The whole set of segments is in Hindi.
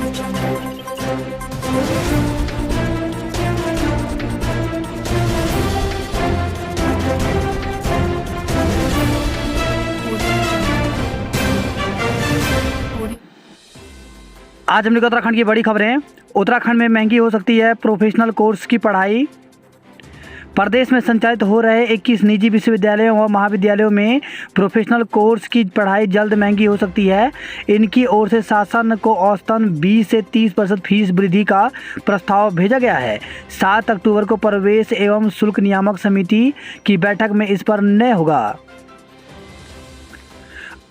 आज हमने उत्तराखंड की बड़ी खबरें। उत्तराखंड में महंगी हो सकती है प्रोफेशनल कोर्स की पढ़ाई। प्रदेश में संचालित हो रहे 21 निजी विश्वविद्यालयों व महाविद्यालयों में प्रोफेशनल कोर्स की पढ़ाई जल्द महंगी हो सकती है। इनकी ओर से शासन को औसतन 20 से 30% फीस वृद्धि का प्रस्ताव भेजा गया है। 7 अक्टूबर को प्रवेश एवं शुल्क नियामक समिति की बैठक में इस पर निर्णय होगा।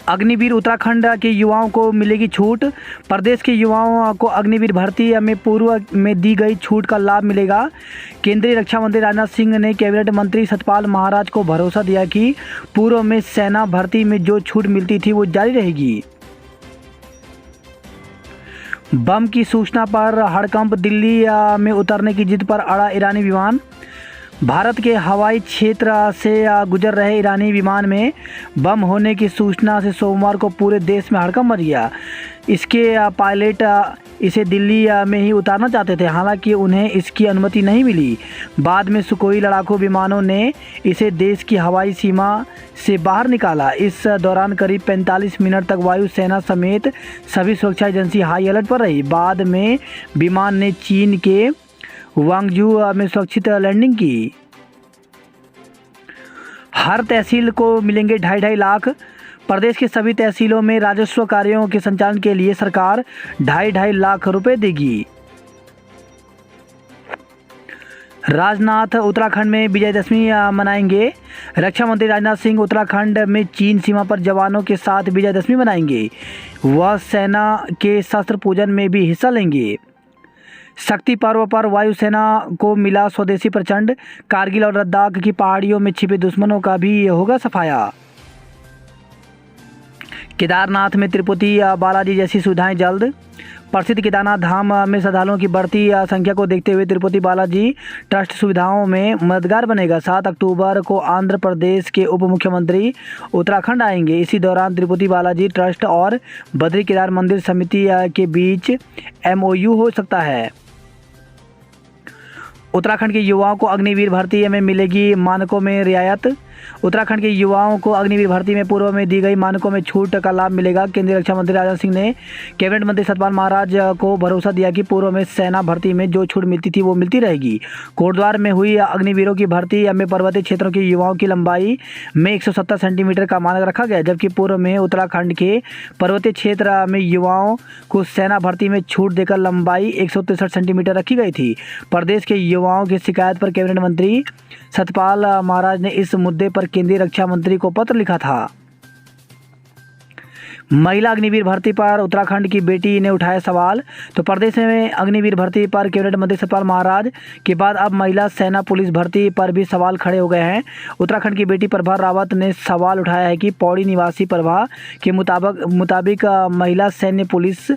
अग्निवीर उत्तराखंड के युवाओं को मिलेगी छूट। प्रदेश के युवाओं को अग्निवीर भर्ती में पूर्व में दी गई छूट का लाभ मिलेगा। केंद्रीय रक्षा मंत्री राजनाथ सिंह ने कैबिनेट मंत्री सतपाल महाराज को भरोसा दिया कि पूर्व में सेना भर्ती में जो छूट मिलती थी वो जारी रहेगी। बम की सूचना पर हड़कंप, दिल्ली में उतरने की जिद पर अड़ा ईरानी विमान। भारत के हवाई क्षेत्र से गुजर रहे ईरानी विमान में बम होने की सूचना से सोमवार को पूरे देश में हड़कंप मच गया। इसके पायलट इसे दिल्ली में ही उतारना चाहते थे, हालांकि उन्हें इसकी अनुमति नहीं मिली। बाद में सुखोई लड़ाकू विमानों ने इसे देश की हवाई सीमा से बाहर निकाला। इस दौरान करीब 45 मिनट तक वायुसेना समेत सभी सुरक्षा एजेंसी हाई अलर्ट पर रही। बाद में विमान ने चीन के वांगजू में सुरक्षित लैंडिंग की। हर तहसील को मिलेंगे 2.5 लाख। प्रदेश के सभी तहसीलों में राजस्व कार्यों के संचालन के लिए सरकार 2.5 लाख रुपए देगी। राजनाथ उत्तराखंड में विजयदशमी मनाएंगे। रक्षा मंत्री राजनाथ सिंह उत्तराखंड में चीन सीमा पर जवानों के साथ विजयदशमी मनाएंगे। वह सेना के शस्त्र पूजन में भी हिस्सा लेंगे। शक्ति पर्व पर वायुसेना को मिला स्वदेशी प्रचंड। कारगिल और लद्दाख की पहाड़ियों में छिपे दुश्मनों का भी होगा सफाया। केदारनाथ में तिरुपति बालाजी जैसी सुविधाएं जल्द। प्रसिद्ध केदारनाथ धाम में श्रद्धालुओं की बढ़ती संख्या को देखते हुए तिरुपति बालाजी ट्रस्ट सुविधाओं में मददगार बनेगा। 7 अक्टूबर को आंध्र प्रदेश के उप मुख्यमंत्री उत्तराखंड आएंगे। इसी दौरान तिरुपति बालाजी ट्रस्ट और बद्री केदार मंदिर समिति के बीच MOU हो सकता है। उत्तराखंड के युवाओं को अग्निवीर भर्ती में मिलेगी मानकों में रियायत। उत्तराखंड के युवाओं को अग्निवीर भर्ती में पूर्व में दी गई मानकों में छूट का लाभ मिलेगा। केंद्रीय रक्षा मंत्री राजनाथ सिंह ने कैबिनेट मंत्री सतपाल महाराज को भरोसा दिया कि पूर्व में सेना भर्ती में जो छूट मिलती थी वो मिलती रहेगी। कोटद्वार में हुई अग्निवीरों की भर्ती में पर्वतीय क्षेत्रों के युवाओं की लंबाई में 170 सेंटीमीटर का मानक रखा गया, जबकि पूर्व में उत्तराखंड के पर्वतीय क्षेत्र में युवाओं को सेना भर्ती में छूट देकर लंबाई 163 सेंटीमीटर रखी गई थी। प्रदेश के युवाओं की शिकायत पर कैबिनेट मंत्री सतपाल महाराज ने इस मुद्दे पर केंद्रीय रक्षा मंत्री को पत्र लिखा था। महिला अग्निवीर भर्ती पर उत्तराखंड की बेटी ने उठाया सवाल। तो प्रदेश में अग्निवीर भर्ती पर कैबिनेट मंत्री सतपाल महाराज के बाद अब महिला सेना पुलिस भर्ती पर भी सवाल खड़े हो गए हैं। उत्तराखंड की बेटी प्रभा रावत ने सवाल उठाया है कि पौड़ी निवासी प्रभा के मुताबिक महिला सैन्य पुलिस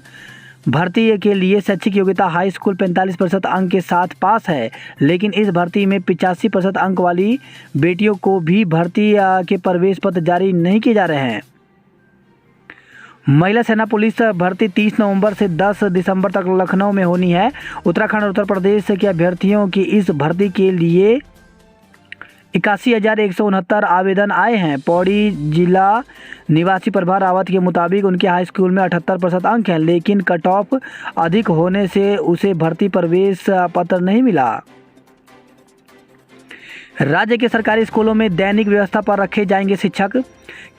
भर्ती के लिए शैक्षिक योग्यता हाई स्कूल 45% अंक के साथ पास है, लेकिन इस भर्ती में 85% अंक वाली बेटियों को भी भर्ती के प्रवेश पत्र जारी नहीं किए जा रहे हैं। महिला सेना पुलिस भर्ती 30 नवंबर से 10 दिसंबर तक लखनऊ में होनी है। उत्तराखंड और उत्तर प्रदेश के अभ्यर्थियों की इस भर्ती के लिए 81,169 आवेदन आए हैं। पौड़ी जिला निवासी प्रभा रावत के मुताबिक उनके हाई स्कूल में 78% अंक हैं, लेकिन कट ऑफ अधिक होने से उसे भर्ती प्रवेश पत्र नहीं मिला। राज्य के सरकारी स्कूलों में दैनिक व्यवस्था पर रखे जाएंगे शिक्षक।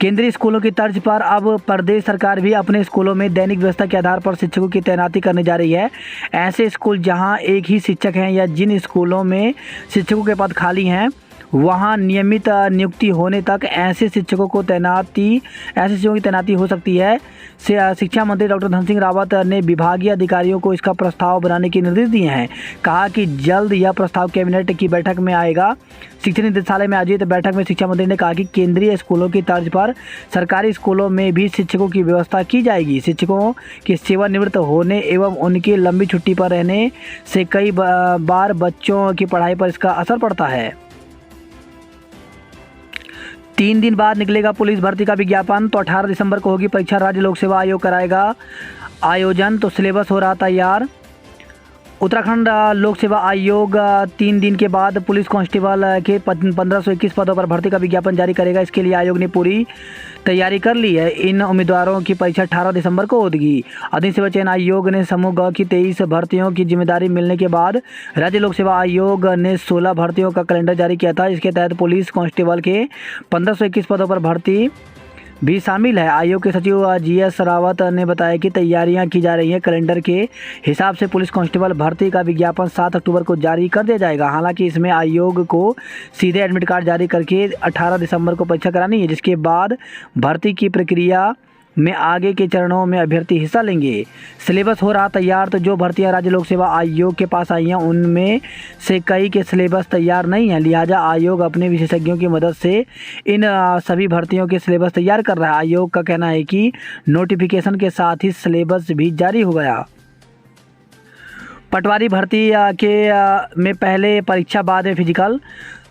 केंद्रीय स्कूलों की तर्ज पर अब प्रदेश सरकार भी अपने स्कूलों में दैनिक व्यवस्था के आधार पर शिक्षकों की तैनाती करने जा रही है। ऐसे स्कूल जहां एक ही शिक्षक हैं या जिन स्कूलों में शिक्षकों के पद खाली हैं, वहां नियमित नियुक्ति होने तक ऐसे शिक्षकों की तैनाती हो सकती है। शिक्षा मंत्री डॉक्टर धन सिंह रावत ने विभागीय अधिकारियों को इसका प्रस्ताव बनाने के निर्देश दिए हैं। कहा कि जल्द यह प्रस्ताव कैबिनेट की बैठक में आएगा। शिक्षा निदेशालय में आयोजित बैठक में शिक्षा मंत्री ने कहा कि केंद्रीय स्कूलों की तर्ज पर सरकारी स्कूलों में भी शिक्षकों की व्यवस्था की जाएगी। शिक्षकों के सेवानिवृत्त होने एवं उनके लंबी छुट्टी पर रहने से कई बार बच्चों की पढ़ाई पर इसका असर पड़ता है। 3 दिन बाद निकलेगा पुलिस भर्ती का विज्ञापन। तो 18 दिसंबर को होगी परीक्षा, राज्य लोक सेवा आयोग कराएगा आयोजन। तो सिलेबस हो रहा तैयार। उत्तराखंड लोक सेवा आयोग 3 दिन के बाद पुलिस कांस्टेबल के 1521 पदों पर भर्ती का विज्ञापन जारी करेगा। इसके लिए आयोग ने पूरी तैयारी कर ली है। इन उम्मीदवारों की परीक्षा 18 दिसंबर को होगी। अधिक सेवा चयन आयोग ने समूह ग की 23 भर्तियों की जिम्मेदारी मिलने के बाद राज्य लोक सेवा आयोग ने 16 भर्तियों का कैलेंडर जारी किया था। इसके तहत पुलिस कांस्टेबल के 1521 पदों पर भर्ती भी शामिल है। आयोग के सचिव GS रावत ने बताया कि तैयारियां की जा रही हैं। कैलेंडर के हिसाब से पुलिस कांस्टेबल भर्ती का विज्ञापन 7 अक्टूबर को जारी कर दिया जाएगा। हालांकि इसमें आयोग को सीधे एडमिट कार्ड जारी करके 18 दिसंबर को परीक्षा करानी है, जिसके बाद भर्ती की प्रक्रिया में आगे के चरणों में अभ्यर्थी हिस्सा लेंगे। सिलेबस हो रहा तैयार। तो जो भर्तियां राज्य लोक सेवा आयोग के पास आई हैं उनमें से कई के सिलेबस तैयार नहीं है, लिहाजा आयोग अपने विशेषज्ञों की मदद से इन सभी भर्तियों के सिलेबस तैयार कर रहा है। आयोग का कहना है कि नोटिफिकेशन के साथ ही सिलेबस भी जारी हो गया। पटवारी भर्ती में पहले परीक्षा बाद में फिजिकल।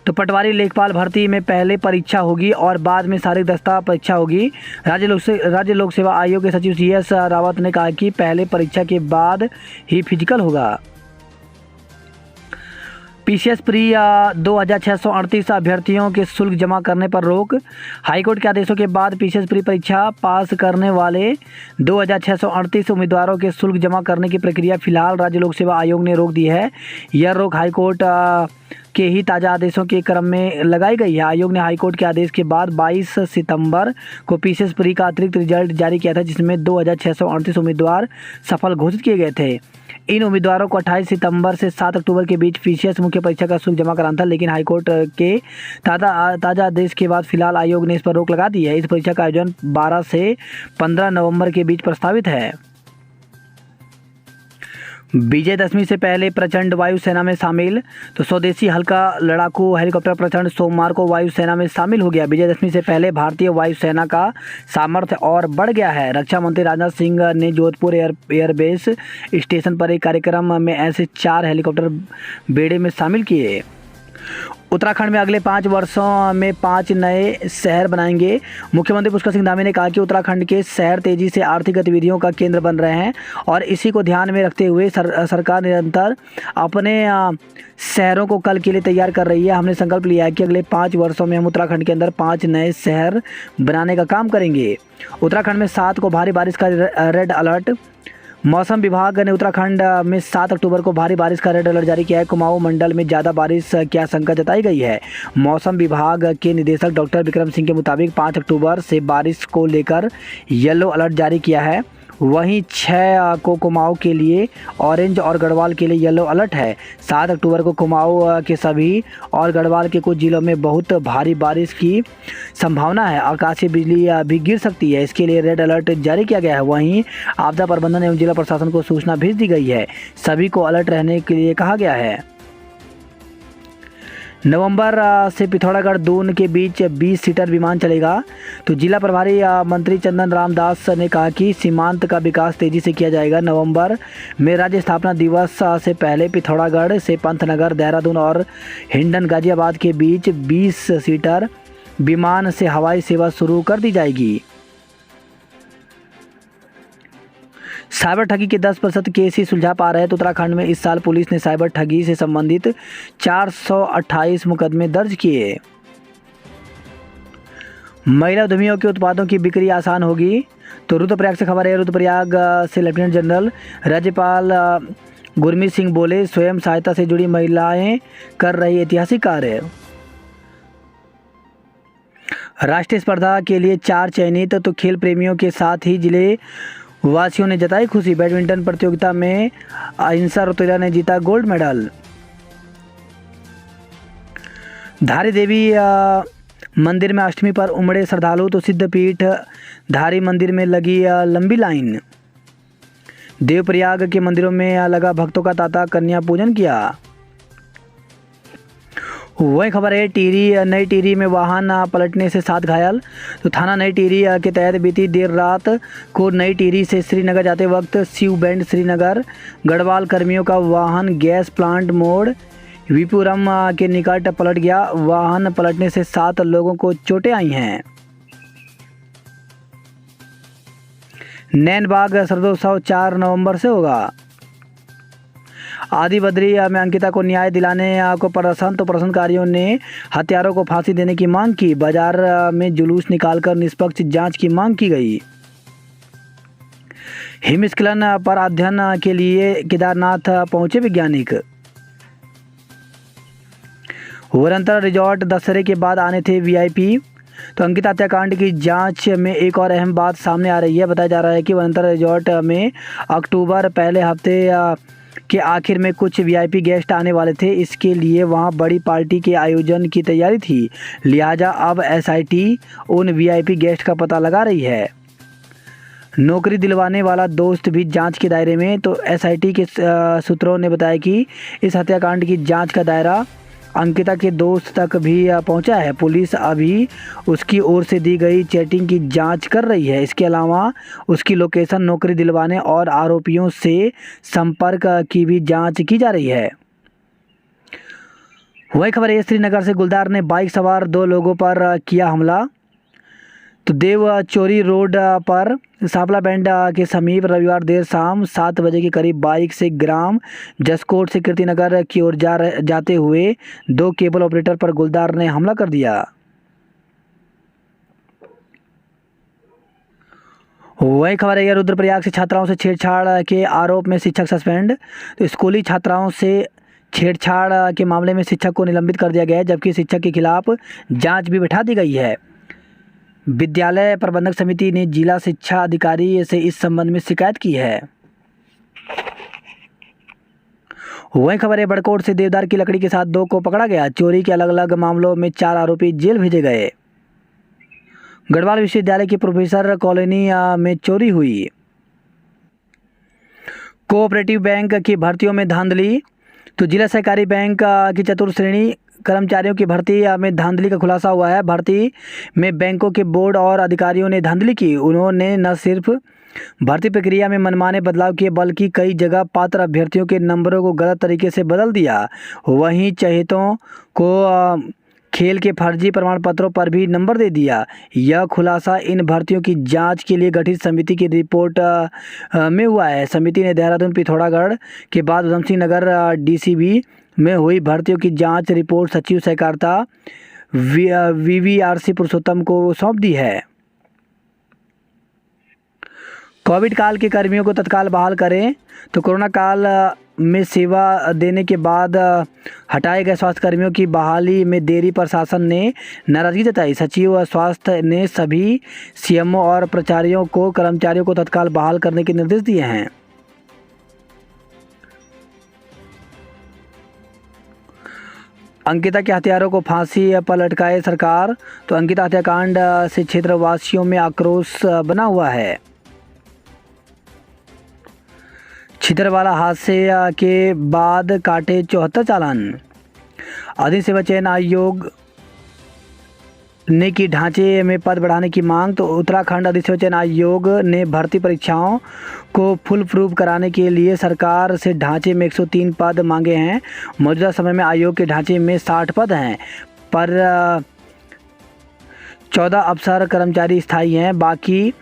तो पटवारी लेखपाल भर्ती में पहले परीक्षा होगी और बाद में शारीरिक दक्षता परीक्षा होगी। राज्य लोक सेवा आयोग के सचिव GS रावत ने कहा कि पहले परीक्षा के बाद ही फिजिकल होगा। PCS प्री 2638 अभ्यर्थियों के शुल्क जमा करने पर रोक। हाईकोर्ट के आदेशों के बाद PCS प्री परीक्षा पास करने वाले 2638 उम्मीदवारों के शुल्क जमा करने की प्रक्रिया फिलहाल राज्य लोक सेवा आयोग ने रोक दी है। यह रोक हाईकोर्ट के ही ताज़ा आदेशों के क्रम में लगाई गई है। आयोग ने हाईकोर्ट के आदेश के बाद 22 सितंबर को PCS प्री का अतिरिक्त रिजल्ट जारी किया था, जिसमें 2638 उम्मीदवार सफल घोषित किए गए थे। इन उम्मीदवारों को 28 सितंबर से 7 अक्टूबर के बीच PCS मुख्य परीक्षा का शुल्क जमा कराना था, लेकिन हाईकोर्ट के ताज़ा आदेश के बाद फिलहाल आयोग ने इस पर रोक लगा दी है। इस परीक्षा का आयोजन 12 से 15 नवंबर के बीच प्रस्तावित है। विजयदशमी से पहले प्रचंड वायुसेना में शामिल। तो स्वदेशी हल्का लड़ाकू हेलीकॉप्टर प्रचंड सोमवार को वायुसेना में शामिल हो गया। विजयदशमी से पहले भारतीय वायुसेना का सामर्थ्य और बढ़ गया है। रक्षा मंत्री राजनाथ सिंह ने जोधपुर एयरबेस स्टेशन पर एक कार्यक्रम में ऐसे 4 हेलीकॉप्टर बेड़े में शामिल किए। उत्तराखंड में अगले 5 वर्षों में 5 नए शहर बनाएंगे। मुख्यमंत्री पुष्कर सिंह धामी ने कहा कि उत्तराखंड के शहर तेजी से आर्थिक गतिविधियों का केंद्र बन रहे हैं और इसी को ध्यान में रखते हुए सरकार निरंतर अपने शहरों को कल के लिए तैयार कर रही है। हमने संकल्प लिया है कि अगले 5 वर्षों में हम उत्तराखंड के अंदर 5 नए शहर बनाने का काम करेंगे। उत्तराखंड में 7 को भारी बारिश का रेड अलर्ट। मौसम विभाग ने उत्तराखंड में 7 अक्टूबर को भारी बारिश का रेड अलर्ट जारी किया है। कुमाऊं मंडल में ज़्यादा बारिश की आशंका जताई गई है। मौसम विभाग के निदेशक डॉक्टर विक्रम सिंह के मुताबिक 5 अक्टूबर से बारिश को लेकर येलो अलर्ट जारी किया है। वहीं 6 को कुमाऊं के लिए ऑरेंज और गढ़वाल के लिए येलो अलर्ट है। 7 अक्टूबर को कुमाऊं के सभी और गढ़वाल के कुछ जिलों में बहुत भारी बारिश की संभावना है। आकाशीय बिजली भी गिर सकती है, इसके लिए रेड अलर्ट जारी किया गया है। वहीं आपदा प्रबंधन एवं जिला प्रशासन को सूचना भेज दी गई है। सभी को अलर्ट रहने के लिए कहा गया है। नवंबर से पिथौरागढ़ दून के बीच 20 सीटर विमान चलेगा। तो जिला प्रभारी मंत्री चंदन रामदास ने कहा कि सीमांत का विकास तेजी से किया जाएगा। नवंबर में राज्य स्थापना दिवस से पहले पिथौरागढ़ से पंतनगर, देहरादून और हिंडन गाजियाबाद के बीच 20 सीटर विमान से हवाई सेवा शुरू कर दी जाएगी। साइबर ठगी के 10% केस ही सुलझा पा रहे हैं। तो उत्तराखंड में इस साल पुलिस ने साइबर ठगी से संबंधित 428 मुकदमे दर्ज किए। महिला उद्यमियों के उत्पादों की बिक्री आसान होगी। तो रुद्रप्रयाग से खबर है। रुद्रप्रयाग से लेफ्टिनेंट जनरल राज्यपाल गुरमीत सिंह बोले, स्वयं सहायता से जुड़ी महिलाएं कर रही ऐतिहासिक कार्य। राष्ट्रीय स्पर्धा के लिए 4 चयनित। तो खेल प्रेमियों के साथ ही जिले वासियों ने जताई खुशी। बैडमिंटन प्रतियोगिता में अहिंसा रौतेला ने जीता गोल्ड मेडल। धारी देवी मंदिर में अष्टमी पर उमड़े श्रद्धालु। तो सिद्धपीठ धारी मंदिर में लगी लंबी लाइन। देवप्रयाग के मंदिरों में लगा भक्तों का तांता, कन्या पूजन किया। वही खबर है नई टिहरी में वाहन पलटने से 7 घायल। तो थाना नई टिहरी के तहत बीती देर रात को नई टिहरी से श्रीनगर जाते वक्त शिव बैंड श्रीनगर गढ़वाल कर्मियों का वाहन गैस प्लांट मोड़ वीपुरम के निकट पलट गया। वाहन पलटने से 7 लोगों को चोटें आई हैं। नैनबाग शरदोत्सव 4 नवंबर से होगा। आदि बद्री में अंकिता को न्याय दिलाने को प्रदर्शनकारियों ने हत्यारों को फांसी देने की मांग की। बाजार में जुलूस निकालकर निष्पक्ष जांच की मांग की गई। हिमस्खलन पर अध्ययन के लिए केदारनाथ पहुंचे वैज्ञानिक। वरंतर रिजॉर्ट दशहरे के बाद आने थे वीआईपी। तो अंकिता हत्याकांड की जांच में एक और अहम बात सामने आ रही है। बताया जा रहा है कि वरंतर रिजॉर्ट में अक्टूबर पहले हफ्ते के आखिर में कुछ वीआईपी गेस्ट आने वाले थे। इसके लिए वहां बड़ी पार्टी के आयोजन की तैयारी थी। लिहाजा अब एसआईटी उन वीआईपी गेस्ट का पता लगा रही है। नौकरी दिलवाने वाला दोस्त भी जांच के दायरे में। तो एसआईटी के सूत्रों ने बताया कि इस हत्याकांड की जांच का दायरा अंकिता के दोस्त तक भी पहुंचा है। पुलिस अभी उसकी ओर से दी गई चैटिंग की जांच कर रही है। इसके अलावा उसकी लोकेशन, नौकरी दिलवाने और आरोपियों से संपर्क की भी जांच की जा रही है। वही खबर है, श्रीनगर से गुलदार ने बाइक सवार 2 लोगों पर किया हमला। तो देवचोरी रोड पर सापला बैंड के समीप रविवार देर शाम 7 बजे के करीब बाइक से ग्राम जसकोट से कीर्तिनगर की ओर जाते हुए 2 केबल ऑपरेटर पर गुलदार ने हमला कर दिया। वही खबर है, रुद्रप्रयाग से छात्राओं से छेड़छाड़ के आरोप में शिक्षक सस्पेंड। तो स्कूली छात्राओं से छेड़छाड़ के मामले में शिक्षक को निलंबित कर दिया गया है, जबकि शिक्षक के खिलाफ जांच भी बैठा दी गई है। विद्यालय प्रबंधक समिति ने जिला शिक्षा अधिकारी से इस संबंध में शिकायत की है। वही खबर है, बड़कोट से देवदार की लकड़ी के साथ 2 को पकड़ा गया। चोरी के अलग अलग मामलों में 4 आरोपी जेल भेजे गए। गढ़वाल विश्वविद्यालय की प्रोफेसर कॉलोनी में चोरी हुई। कोऑपरेटिव बैंक की भर्तियों में धांधली। तो जिला सहकारी बैंक की चतुर्थ श्रेणी कर्मचारियों की भर्ती में धांधली का खुलासा हुआ है। भर्ती में बैंकों के बोर्ड और अधिकारियों ने धांधली की। उन्होंने न सिर्फ भर्ती प्रक्रिया में मनमाने बदलाव किए, बल्कि कई जगह पात्र अभ्यर्थियों के नंबरों को गलत तरीके से बदल दिया। वहीं चहेतों को खेल के फर्जी प्रमाण पत्रों पर भी नंबर दे दिया। यह खुलासा इन भर्तियों की जांच के लिए गठित समिति की रिपोर्ट में हुआ है। समिति ने देहरादून, पिथौरागढ़ के बाद उधम सिंह नगर डीसीबी में हुई भर्तियों की जांच रिपोर्ट सचिव सहकारिता वीवीआरसी पुरुषोत्तम को सौंप दी है। कोविड काल के कर्मियों को तत्काल बहाल करें। तो कोरोना काल में सेवा देने के बाद हटाए गए स्वास्थ्य कर्मियों की बहाली में देरी पर शासन ने नाराजगी जताई। सचिव स्वास्थ्य ने सभी सीएमओ और प्राचार्यों को कर्मचारियों को तत्काल बहाल करने के निर्देश दिए हैं। अंकिता के हत्यारों को फांसी पर लटकाए सरकार। तो अंकिता हत्याकांड से क्षेत्रवासियों में आक्रोश बना हुआ है। छितरवाला हादसे के बाद काटे 74 चालान। अधिक सेवा चयन आयोग ने की ढांचे में पद बढ़ाने की मांग। तो उत्तराखंड अधिक सेवा चयन आयोग ने भर्ती परीक्षाओं को फुल प्रूफ कराने के लिए सरकार से ढांचे में 103 पद मांगे हैं। मौजूदा समय में आयोग के ढांचे में 60 पद हैं, पर 14 अफसर कर्मचारी स्थायी हैं, बाकी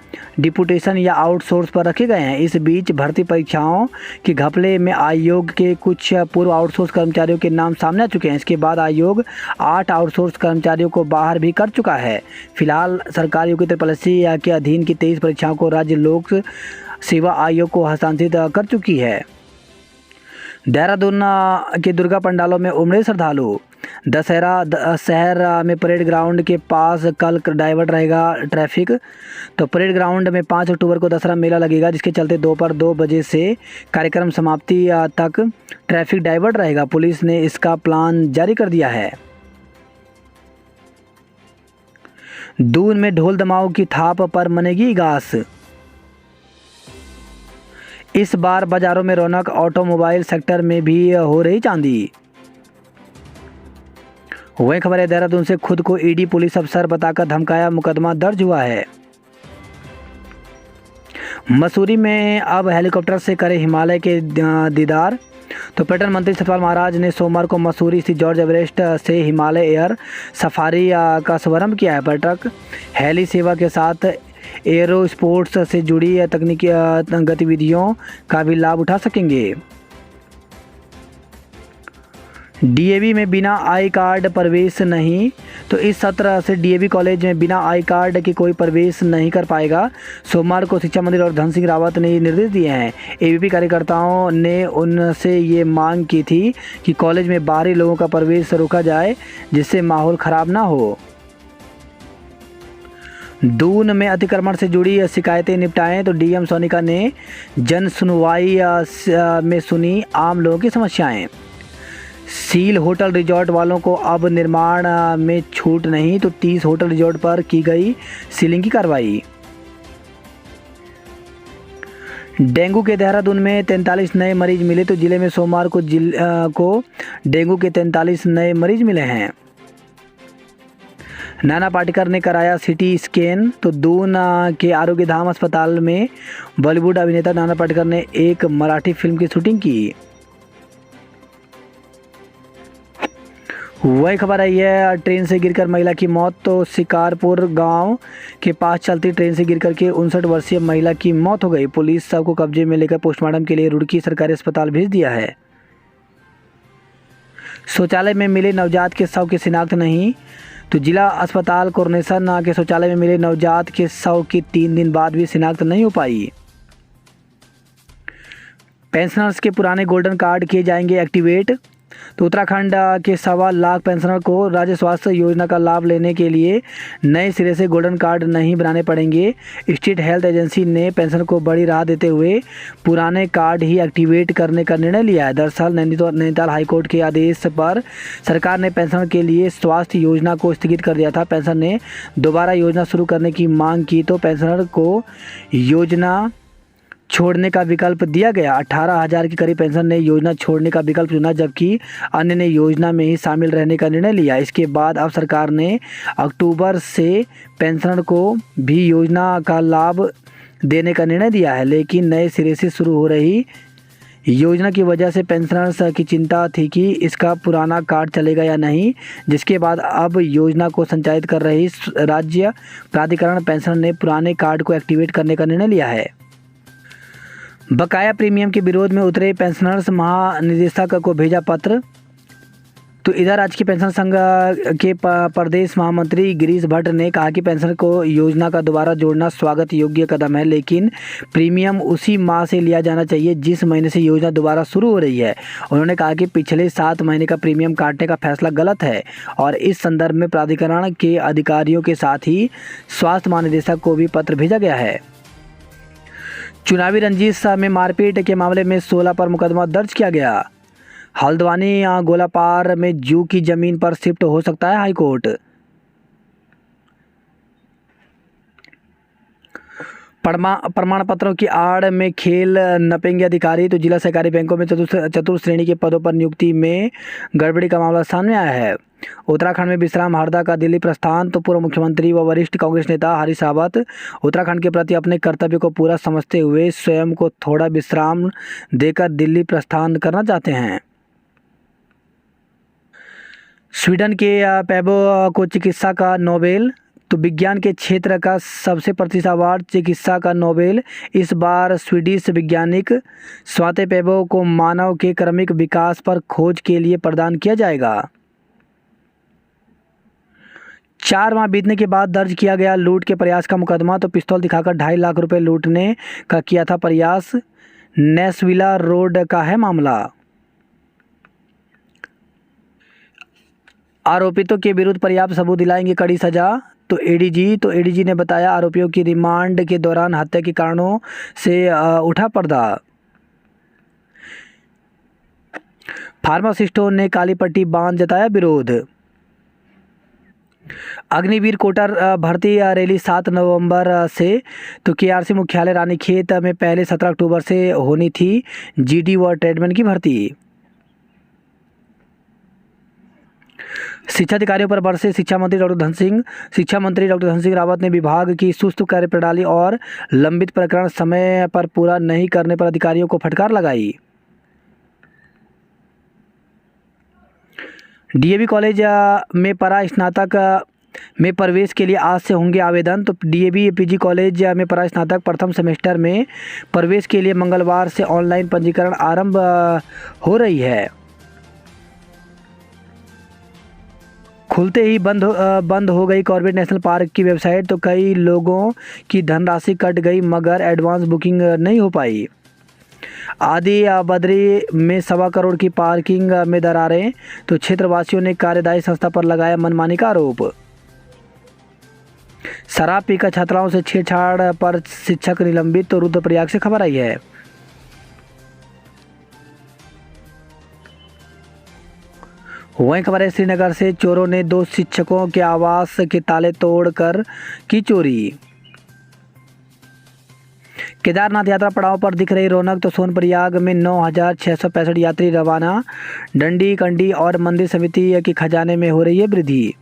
डिपुटेशन या आउटसोर्स पर रखे गए हैं। इस बीच भर्ती परीक्षाओं के घपले में आयोग के कुछ पूर्व आउटसोर्स कर्मचारियों के नाम सामने आ चुके हैं। इसके बाद आयोग 8 आउटसोर्स कर्मचारियों को बाहर भी कर चुका है। फिलहाल सरकार यूपी त्रिपलसी के अधीन की 23 परीक्षाओं को राज्य लोक सेवा आयोग को हस्तांतरित कर चुकी है। देहरादून के दुर्गा पंडालों में उमड़े श्रद्धालु। दशहरा शहर में परेड ग्राउंड के पास कल डाइवर्ट रहेगा ट्रैफिक। तो परेड ग्राउंड में 5 अक्टूबर को दशहरा मेला लगेगा, जिसके चलते दोपहर 2 बजे से कार्यक्रम समाप्ति तक ट्रैफिक डाइवर्ट रहेगा। पुलिस ने इसका प्लान जारी कर दिया है। दून में ढोल दमाऊ की थाप पर मनेगी घास। इस बार बाजारों में रौनक, ऑटोमोबाइल सेक्टर में भी हो रही चांदी। वही खबर है, देहरादून से खुद को ईडी पुलिस अफसर बताकर धमकाया, मुकदमा दर्ज हुआ है। मसूरी में अब हेलीकॉप्टर से करे हिमालय के दीदार। तो पर्यटन मंत्री सतपाल महाराज ने सोमवार को मसूरी स्थित जॉर्ज एवरेस्ट से हिमालय एयर सफारी का शुभारंभ किया है। पर्यटक हेली सेवा के साथ एरो स्पोर्ट्स से जुड़ी तकनीकी गतिविधियों का भी लाभ उठा सकेंगे। डीएवी में बिना आई कार्ड प्रवेश नहीं, तो इस सत्र से डीएवी कॉलेज में बिना आई कार्ड के कोई प्रवेश नहीं कर पाएगा। सोमवार को शिक्षा मंत्री और धन सिंह रावत ने ये निर्देश दिए हैं। एबीवीपी कार्यकर्ताओं ने उनसे ये मांग की थी कि कॉलेज में बाहरी लोगों का प्रवेश रोका जाए, जिससे माहौल खराब ना हो। दून में अतिक्रमण से जुड़ी शिकायतें निपटाएं, तो डीएम सोनिका ने जन सुनवाई में सुनी आम लोगों की समस्याएं। सील होटल रिजॉर्ट वालों को अब निर्माण में छूट नहीं, तो 30 होटल रिजॉर्ट पर की गई सीलिंग की कार्रवाई। डेंगू के देहरादून में 43 नए मरीज मिले, तो जिले में सोमवार को डेंगू के 43 नए मरीज मिले हैं। नाना पाटेकर ने कराया सिटी स्कैन, तो दून के आरोग्य धाम अस्पताल में बॉलीवुड अभिनेता नाना पाटेकर ने एक मराठी फिल्म की शूटिंग की। वही खबर आई है, ट्रेन से गिरकर महिला की मौत, तो शिकारपुर गांव के पास चलती ट्रेन से गिरकर के 59 वर्षीय महिला की मौत हो गई। पुलिस शव को कब्जे में लेकर पोस्टमार्टम के लिए रुड़की सरकारी अस्पताल भेज दिया है। शौचालय में मिले नवजात के शव की शिनाख्त नहीं, तो जिला अस्पताल कोरोनेशन के शौचालय में मिले नवजात के शव की 3 दिन बाद भी शिनाख्त नहीं हो पाई। पेंशनर्स के पुराने गोल्डन कार्ड किए जाएंगे एक्टिवेट, तो उत्तराखंड के 1.25 लाख पेंशनर को राज्य स्वास्थ्य योजना का लाभ लेने के लिए नए सिरे से गोल्डन कार्ड नहीं बनाने पड़ेंगे। स्टेट हेल्थ एजेंसी ने पेंशन को बड़ी राहत देते हुए पुराने कार्ड ही एक्टिवेट करने का निर्णय लिया है। दरअसल नैनीताल हाईकोर्ट के आदेश पर सरकार ने पेंशनर के लिए स्वास्थ्य योजना को स्थगित कर दिया था। पेंशन ने दोबारा योजना शुरू करने की मांग की, तो पेंशनर को योजना छोड़ने का विकल्प दिया गया। 18,000 के करीब पेंशन ने योजना छोड़ने का विकल्प चुना, जबकि अन्य ने योजना में ही शामिल रहने का निर्णय लिया। इसके बाद अब सरकार ने अक्टूबर से पेंशनर को भी योजना का लाभ देने का निर्णय दिया है, लेकिन नए सिरे से शुरू हो रही योजना की वजह से पेंशनर्स की चिंता थी कि इसका पुराना कार्ड चलेगा या नहीं, जिसके बाद अब योजना को संचालित कर रही राज्य प्राधिकरण पेंशन ने पुराने कार्ड को एक्टिवेट करने का निर्णय लिया है। बकाया प्रीमियम के विरोध में उतरे पेंशनर्स महानिदेशक को भेजा पत्र, तो इधर राजकीय पेंशन संघ के प्रदेश महामंत्री गिरीश भट्ट ने कहा कि पेंशन को योजना का दोबारा जोड़ना स्वागत योग्य कदम है, लेकिन प्रीमियम उसी माह से लिया जाना चाहिए जिस महीने से योजना दोबारा शुरू हो रही है। उन्होंने कहा कि पिछले 7 महीने का प्रीमियम काटने का फैसला गलत है और इस संदर्भ में प्राधिकरण के अधिकारियों के साथ ही स्वास्थ्य महानिदेशक को भी पत्र भेजा गया है। चुनावी रंजिश में मारपीट के मामले में 16 पर मुकदमा दर्ज किया गया। हल्द्वानी गोलापार में जू की जमीन पर शिफ्ट हो सकता है हाईकोर्ट। प्रमाण पत्रों की आड़ में खेल नपेंगे अधिकारी, तो जिला सहकारी बैंकों में चतुर्थ श्रेणी के पदों पर नियुक्ति में गड़बड़ी का मामला सामने आया है। उत्तराखंड में विश्राम हरदा का दिल्ली प्रस्थान, तो पूर्व मुख्यमंत्री व वरिष्ठ कांग्रेस नेता हरीश रावत उत्तराखंड के प्रति अपने कर्तव्य को पूरा समझते हुए स्वयं को थोड़ा विश्राम देकर दिल्ली प्रस्थान करना चाहते हैं। स्वीडन के पेबो को चिकित्सा का नोबेल, तो विज्ञान के क्षेत्र का सबसे प्रतिष्ठित अवार्ड चिकित्सा का नोबेल इस बार स्वीडिश वैज्ञानिक स्वाते पेबो को मानव के क्रमिक विकास पर खोज के लिए प्रदान किया जाएगा। 4 माह बीतने के बाद दर्ज किया गया लूट के प्रयास का मुकदमा, तो पिस्तौल दिखाकर 2.5 लाख रुपए लूटने का किया था प्रयास। नेसविला रोड का है मामला। आरोपितों के विरुद्ध पर्याप्त सबूत दिलाएंगे कड़ी सजा, तो एडीजी ने बताया आरोपियों की रिमांड के दौरान हत्या के कारणों से उठा पर्दा। फार्मासिस्टों ने काली पट्टी बांध जताया विरोध। अग्निवीर कोटा भर्ती रैली 7 नवंबर से, तो केआरसी मुख्यालय रानीखेत में पहले 17 अक्टूबर से होनी थी जीडी व ट्रेडमैन की भर्ती। शिक्षा अधिकारियों पर बरसे शिक्षा मंत्री डॉक्टर धन सिंह रावत ने विभाग की सुस्त कार्यप्रणाली और लंबित प्रकरण समय पर पूरा नहीं करने पर अधिकारियों को फटकार लगाई। डीएवी कॉलेज में परा स्नातक में प्रवेश के लिए आज से होंगे आवेदन। तो डीएवी पीजी कॉलेज में परा स्नातक प्रथम सेमेस्टर में प्रवेश के लिए मंगलवार से ऑनलाइन पंजीकरण आरंभ हो रही है। खुलते ही बंद हो गई कॉर्बेट नेशनल पार्क की वेबसाइट। तो कई लोगों की धनराशि कट गई मगर एडवांस बुकिंग नहीं हो पाई। आदि बद्री में 1.25 करोड़ की पार्किंग में दरारें। तो क्षेत्रवासियों ने कार्यदायी संस्था पर लगाया मनमानी का आरोप। शराब पीकर छात्राओं से छेड़छाड़ पर शिक्षक निलंबित। तो रुद्रप्रयाग से खबर आई है। वहीं खबर है श्रीनगर से चोरों ने 2 शिक्षकों के आवास के ताले तोड़कर की चोरी। केदारनाथ यात्रा पड़ाव पर दिख रही रौनक। तो सोनप्रयाग में 9,665 यात्री रवाना। डंडी कंडी और मंदिर समिति के खजाने में हो रही है वृद्धि।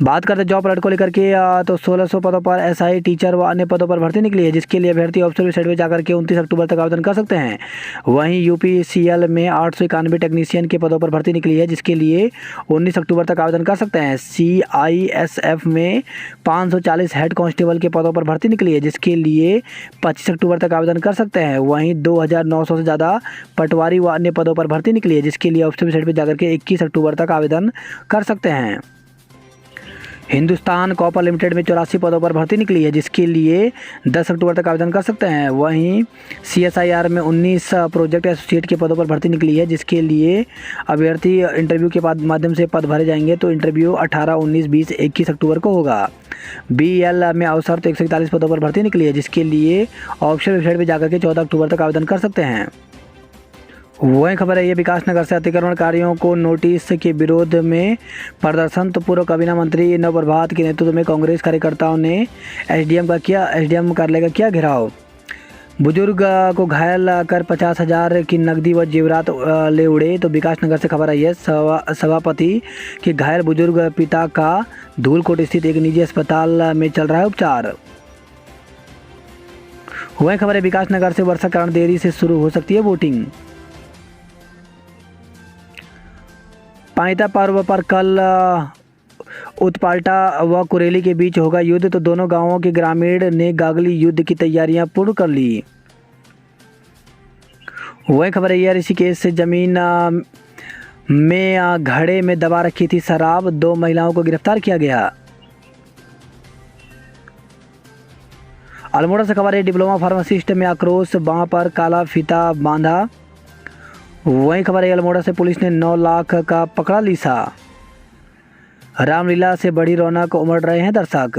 बात करते जॉब अलर्ट को लेकर के तो 1600 पदों पर एसआई टीचर व अन्य पदों पर भर्ती निकली है, जिसके लिए अभ्यर्थी ऑफिशियल वेबसाइट में जाकर के 29 अक्टूबर तक आवेदन कर सकते हैं। वहीं यूपीसीएल में 891 टेक्नीशियन के पदों पर भर्ती निकली है, जिसके लिए 19 अक्टूबर तक आवेदन कर सकते हैं। सीआईएसएफ में 540 हेड कांस्टेबल के पदों पर भर्ती निकली है, जिसके लिए 25 अक्टूबर तक आवेदन कर सकते हैं। वहीं 2900 से ज़्यादा पटवारी व अन्य पदों पर भर्ती निकली है, जिसके लिए ऑफिशियल वेबसाइट पर जाकर के 21 अक्टूबर तक आवेदन कर सकते हैं। हिंदुस्तान कॉपर लिमिटेड में 84 पदों पर भर्ती निकली है, जिसके लिए 10 अक्टूबर तक आवेदन कर सकते हैं। वहीं सीएसआईआर में 19 प्रोजेक्ट एसोसिएट के पदों पर भर्ती निकली है, जिसके लिए अभ्यर्थी इंटरव्यू के माध्यम से पद भरे जाएंगे। तो इंटरव्यू 18, 19, 20, 21 अक्टूबर को होगा। बीएल में अवसर तो 141 पदों पर भर्ती निकली है, जिसके लिए ऑफिशियल वेबसाइट पर जाकर के 14 अक्टूबर तक आवेदन कर सकते हैं। वही खबर है ये विकासनगर से अतिक्रमणकारियों को नोटिस के विरोध में प्रदर्शन। तो पूर्व काबीना मंत्री नवप्रभात के नेतृत्व में कांग्रेस कार्यकर्ताओं ने एसडीएम कार्यालय का किया घेराव। बुजुर्ग को घायल कर 50,000 की नकदी व जेवरात ले उड़े। तो विकासनगर से खबर आई है सभापति के घायल बुजुर्ग पिता का धूलकोट स्थित एक निजी अस्पताल में चल रहा है उपचार। वही खबर है विकासनगर से वर्षा कारण देरी से शुरू हो सकती है वोटिंग। पाइता पर्व पर कल उत्पाल्टा व कुरेली के बीच होगा युद्ध। तो दोनों गांवों के ग्रामीण ने गागली युद्ध की तैयारियां पूर्ण कर ली। वही खबर है ऋषिकेश से जमीन में घड़े में दबा रखी थी शराब। 2 महिलाओं को गिरफ्तार किया गया। अल्मोड़ा से खबर है डिप्लोमा फार्मासिस्ट में आक्रोश, बांह पर काला फीता बांधा। वहीं खबर है अल्मोड़ा से पुलिस ने 9 लाख का पकड़ा लीसा। रामलीला से बड़ी रौनक, उमड़ रहे हैं दर्शक।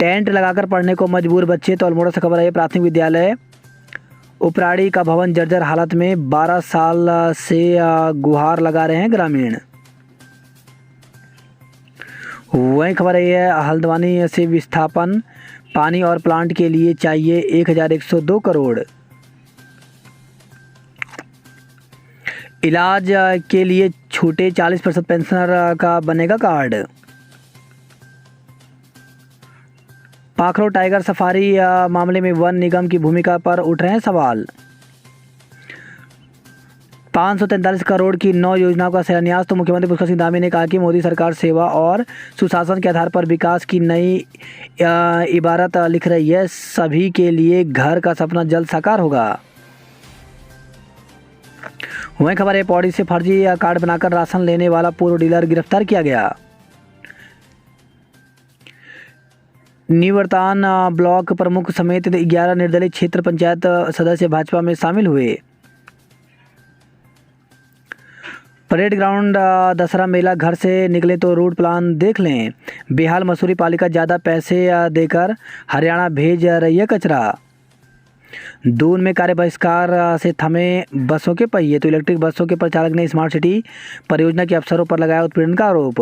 टेंट लगाकर पढ़ने को मजबूर बच्चे। तो अल्मोड़ा से खबर है प्राथमिक विद्यालय उपराड़ी का भवन जर्जर हालत में, 12 साल से गुहार लगा रहे हैं ग्रामीण। वहीं खबर है हल्द्वानी से विस्थापन पानी और प्लांट के लिए चाहिए 1102 करोड़। इलाज के लिए छूटे 40% पेंशनर का बनेगा कार्ड। पाखरो टाइगर सफारी मामले में वन निगम की भूमिका पर उठ रहे हैं सवाल। 543 करोड़ की 9 योजनाओं का शिलान्यास। तो मुख्यमंत्री पुष्कर सिंह धामी ने कहा कि मोदी सरकार सेवा और सुशासन के आधार पर विकास की नई इबारत लिख रही है। सभी के लिए घर का सपना जल्द साकार होगा। वहीं खबर है पौड़ी से फर्जी कार्ड बनाकर राशन लेने वाला पूर्व डीलर गिरफ्तार किया गया। निवर्तमान ब्लॉक प्रमुख समेत 11 निर्दलीय क्षेत्र पंचायत सदस्य भाजपा में शामिल हुए। परेड ग्राउंड दशहरा मेला घर से निकले तो रूट प्लान देख लें। बेहाल मसूरी पालिका ज़्यादा पैसे देकर हरियाणा भेज रही है कचरा। दून में कार्य बहिष्कार से थमे बसों के पहिए। तो इलेक्ट्रिक बसों के परिचालक ने स्मार्ट सिटी परियोजना के अफसरों पर लगाया उत्पीड़न का आरोप।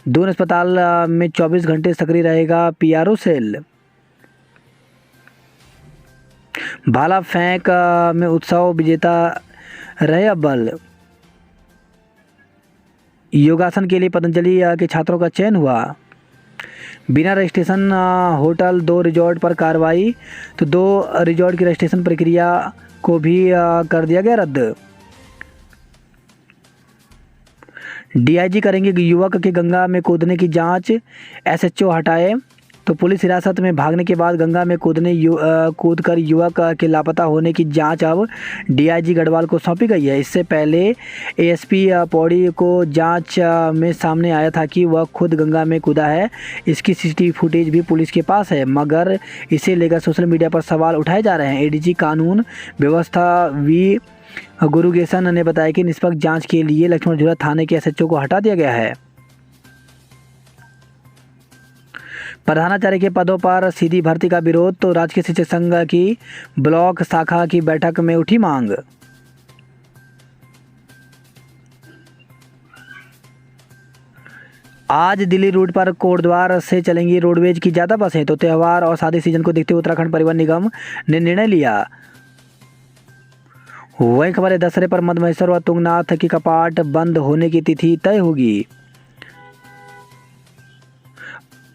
दून अस्पताल में 24 घंटे सक्रिय रहेगा पीआरओ सेल। भाला फेंक में उत्सव विजेता रहे अव्वल। योगासन के लिए पतंजलि के छात्रों का चयन हुआ। बिना रजिस्ट्रेशन होटल 2 रिजॉर्ट पर कार्रवाई। तो 2 रिजॉर्ट की रजिस्ट्रेशन प्रक्रिया को भी कर दिया गया रद्द। डीआईजी करेंगे युवक के गंगा में कूदने की जांच, एसएचओ हटाए। तो पुलिस हिरासत में भागने के बाद गंगा में कूदकर युवक के लापता होने की जांच अब डीआईजी गढ़वाल को सौंपी गई है। इससे पहले एएसपी पौड़ी को जांच में सामने आया था कि वह खुद गंगा में कूदा है। इसकी सीसीटीवी फुटेज भी पुलिस के पास है, मगर इसे लेकर सोशल मीडिया पर सवाल उठाए जा रहे हैं। एडीजी कानून व्यवस्था वी गुरुगेसन ने बताया कि निष्पक्ष जांच के लिए लक्ष्मण झूला थाने के एसएचओ को हटा दिया गया है। प्रधानाचार्य के पदों पर सीधी भर्ती का विरोध। तो राजकीय शिक्षक संघ की ब्लॉक शाखा की बैठक में उठी मांग। आज दिल्ली रूट पर कोटद्वार से चलेंगी रोडवेज की ज़्यादा बसें। तो त्यौहार और शादी सीजन को देखते हुए उत्तराखंड परिवहन निगम ने निर्णय लिया। वही खबर है, दशहरे पर मद्दमहेश्वर व तुंगनाथ की कपाट बंद होने की तिथि तय होगी।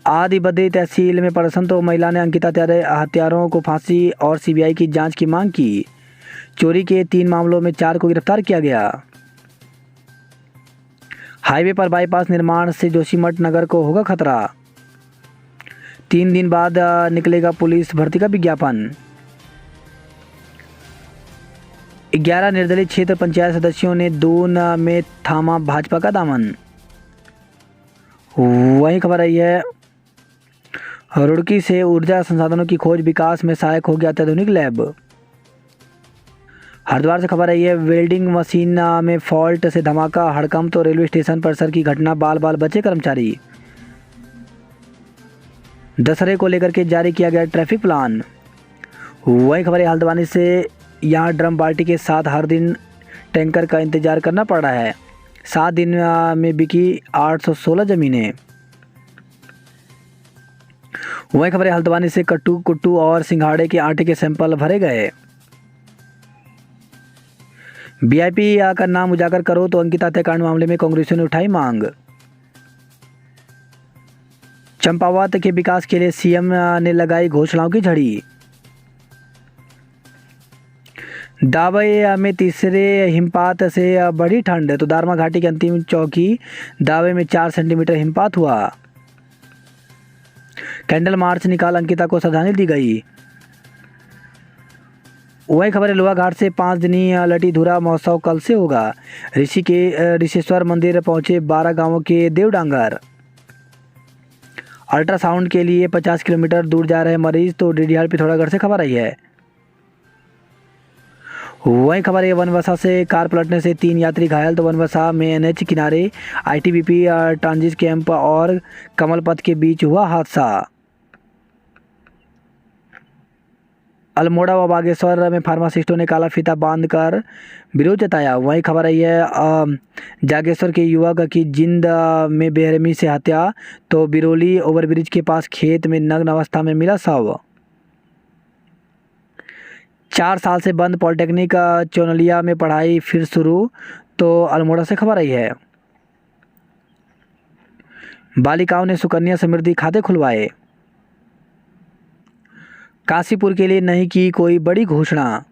आदि बद्री तहसील में प्रदर्शन। तो महिला ने अंकिता हत्यारों को फांसी और सीबीआई की जांच की मांग की। चोरी के 3 मामलों में 4 को गिरफ्तार किया गया। हाईवे पर बाईपास निर्माण से जोशीमठ नगर को होगा खतरा। 3 दिन बाद निकलेगा पुलिस भर्ती का विज्ञापन। 11 निर्दलीय क्षेत्र पंचायत सदस्यों ने दून में थामा भाजपा का दामन। वही खबर आई है, रुड़की से ऊर्जा संसाधनों की खोज विकास में सहायक हो गया अत्याधुनिक लैब। हरिद्वार से खबर आई है, वेल्डिंग मशीन में फॉल्ट से धमाका, हड़कंप। तो रेलवे स्टेशन परिसर की घटना, बाल बाल बचे कर्मचारी। दशहरे को लेकर के जारी किया गया ट्रैफिक प्लान। वही खबर है, हल्द्वानी से यहाँ ड्रम बाल्टी के साथ हर दिन टैंकर का इंतजार करना पड़ रहा है। 7 दिन में बिकी 816 ज़मीनें। वही खबर है, हल्द्वानी से कुट्टू और सिंघाड़े के आटे के सैंपल भरे गए। वीआईपी का नाम उजागर करो। तो अंकिता हत्याकांड मामले में कांग्रेसियों ने उठाई मांग। चंपावत के विकास के लिए सीएम ने लगाई घोषणाओं की झड़ी। दावे में तीसरे हिमपात से बढ़ी ठंड। तो दारमा घाटी की अंतिम चौकी दावे में 4 सेंटीमीटर हिमपात हुआ। कैंडल मार्च निकाल अंकिता को श्रद्धांजलि दी गई। वही खबर है, लोहाघाट से 5 दिनी लटी धुरा महोत्सव कल से होगा। ऋषिश्वर मंदिर पहुंचे 12 गांवों के देवडांगर। अल्ट्रासाउंड के लिए 50 किलोमीटर दूर जा रहे मरीज। तो डीडीआर पिथौरागढ़ से खबर आई है। वही खबर है, वनवसा से कार पलटने से 3 यात्री घायल। तो वनवसा में एनएच किनारे आईटीबीपी ट्रांजिट कैंप और कमल पथ के बीच हुआ हादसा। अल्मोड़ा व बागेश्वर में फार्मासिस्टों ने काला फीता बांधकर विरोध जताया। वही खबर आई है, जागेश्वर के युवक की जिंद में बेरहमी से हत्या। तो बिरोली ओवरब्रिज के पास खेत में नग्न अवस्था में मिला शव। 4 साल से बंद पॉलिटेक्निक चौनलिया में पढ़ाई फिर शुरू। तो अल्मोड़ा से खबर आई है, बालिकाओं ने सुकन्या समृद्धि खाते खुलवाए। काशीपुर के लिए नहीं की कोई बड़ी घोषणा।